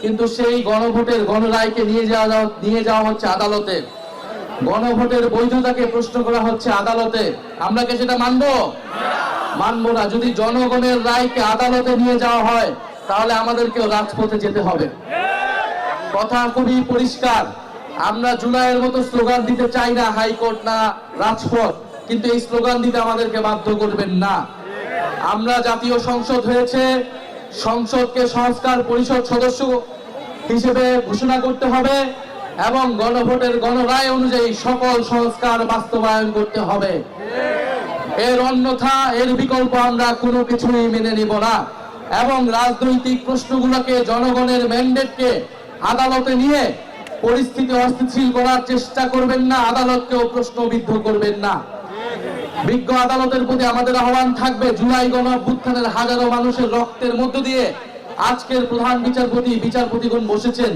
কিন্তু সেই গণভোটের গণরায়কে নিয়ে যাওয়া হচ্ছে আদালতে। গণভোটের বৈধতাকে প্রশ্ন করা হচ্ছে আদালতে। আমরা কি সেটা মানবো না। যদি জনগণের রায়কে আদালতে নিয়ে যাওয়া হয় তাহলে আমাদেরকেও রাজপথে যেতে হবে। কথা খুবই পরিষ্কার। আমরা জুলাইয়ের মতো স্লোগান দিতে চাই না, হাইকোর্ট না রাজপথ, কিন্তু এই স্লোগান দিতে আমাদেরকে বাধ্য করবেন না। আমরা জাতীয় সংসদ হয়েছে, সংসদকে সংস্কার পরিষদ সদস্য হিসেবে ঘোষণা করতে হবে এবং গণভোটের গণরায় অনুযায়ী সকল সংস্কার বাস্তবায়ন করতে হবে। এর অন্যথা, এর বিকল্প আমরা কোনো কিছুই মেনে নিব না। এবং রাজনৈতিক প্রশ্নগুলোকে, জনগণের ম্যান্ডেটকে আদালতে নিয়ে পরিস্থিতি অস্থিতিশীল করার চেষ্টা করবেন না, আদালতকেও প্রশ্নবিদ্ধ করবেন না। বিজ্ঞ আদালতের প্রতি আমাদের আহ্বান থাকবে, জুলাই গণ অভ্যুত্থানের হাজারো মানুষের রক্তের মধ্য দিয়ে আজকের প্রধান বিচারপতিগণ বসেছেন।